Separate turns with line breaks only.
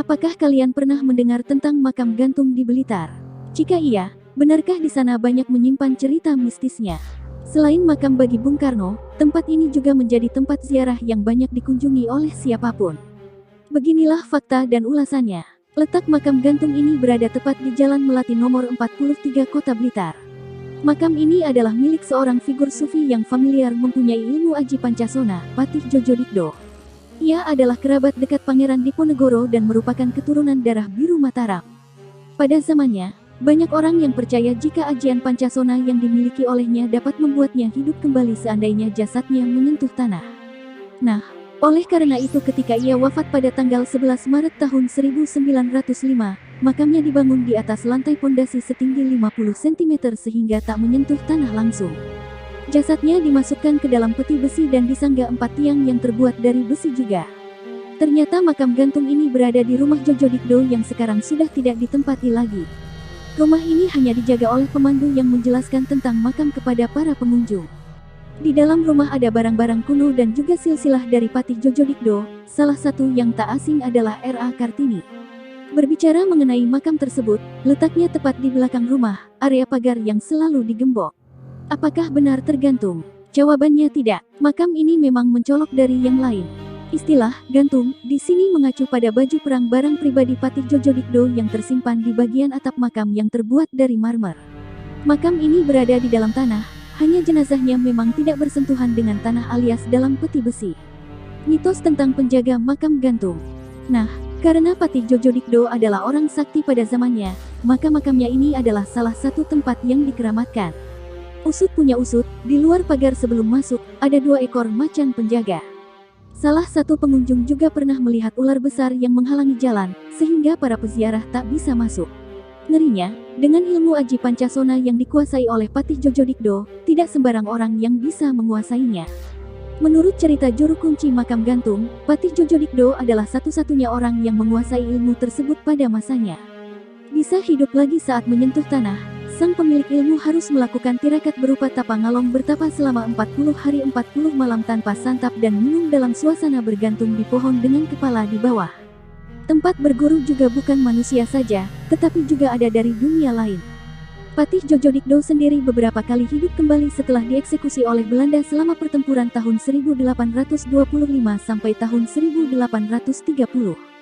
Apakah kalian pernah mendengar tentang makam gantung di Blitar? Jika iya, benarkah di sana banyak menyimpan cerita mistisnya? Selain makam bagi Bung Karno, tempat ini juga menjadi tempat ziarah yang banyak dikunjungi oleh siapapun. Beginilah fakta dan ulasannya. Letak makam gantung ini berada tepat di Jalan Melati nomor 43 Kota Blitar. Makam ini adalah milik seorang figur sufi yang familiar mempunyai ilmu Aji Pancasona, Patih Djodjodikdo. Ia adalah kerabat dekat Pangeran Diponegoro dan merupakan keturunan darah biru Mataram. Pada zamannya, banyak orang yang percaya jika ajian Pancasona yang dimiliki olehnya dapat membuatnya hidup kembali seandainya jasadnya menyentuh tanah. Nah, oleh karena itu ketika ia wafat pada tanggal 11 Maret tahun 1905, makamnya dibangun di atas lantai pondasi setinggi 50 cm sehingga tak menyentuh tanah langsung. Jasadnya dimasukkan ke dalam peti besi dan disangga 4 tiang yang terbuat dari besi juga. Ternyata makam gantung ini berada di rumah Djodjodikdo yang sekarang sudah tidak ditempati lagi. Rumah ini hanya dijaga oleh pemandu yang menjelaskan tentang makam kepada para pengunjung. Di dalam rumah ada barang-barang kuno dan juga silsilah dari Patih Djodjodikdo, salah satu yang tak asing adalah R.A. Kartini. Berbicara mengenai makam tersebut, letaknya tepat di belakang rumah, area pagar yang selalu digembok. Apakah benar tergantung? Jawabannya tidak. Makam ini memang mencolok dari yang lain. Istilah gantung di sini mengacu pada baju perang barang pribadi Patih Djodjodikdo yang tersimpan di bagian atap makam yang terbuat dari marmer. Makam ini berada di dalam tanah, hanya jenazahnya memang tidak bersentuhan dengan tanah alias dalam peti besi. Mitos tentang penjaga makam gantung. Nah, karena Patih Djodjodikdo adalah orang sakti pada zamannya, maka makamnya ini adalah salah satu tempat yang dikeramatkan. Usut punya usut, di luar pagar sebelum masuk, ada 2 ekor macan penjaga. Salah satu pengunjung juga pernah melihat ular besar yang menghalangi jalan, sehingga para peziarah tak bisa masuk. Ngerinya, dengan ilmu Aji Pancasona yang dikuasai oleh Patih Djodjodikdo, tidak sembarang orang yang bisa menguasainya. Menurut cerita juru kunci makam gantung, Patih Djodjodikdo adalah satu-satunya orang yang menguasai ilmu tersebut pada masanya. Bisa hidup lagi saat menyentuh tanah, sang pemilik ilmu harus melakukan tirakat berupa tapa ngalong bertapa selama 40 hari 40 malam tanpa santap dan minum dalam suasana bergantung di pohon dengan kepala di bawah. Tempat berguru juga bukan manusia saja, tetapi juga ada dari dunia lain. Patih Djodjodikdo sendiri beberapa kali hidup kembali setelah dieksekusi oleh Belanda selama pertempuran tahun 1825 sampai tahun 1830.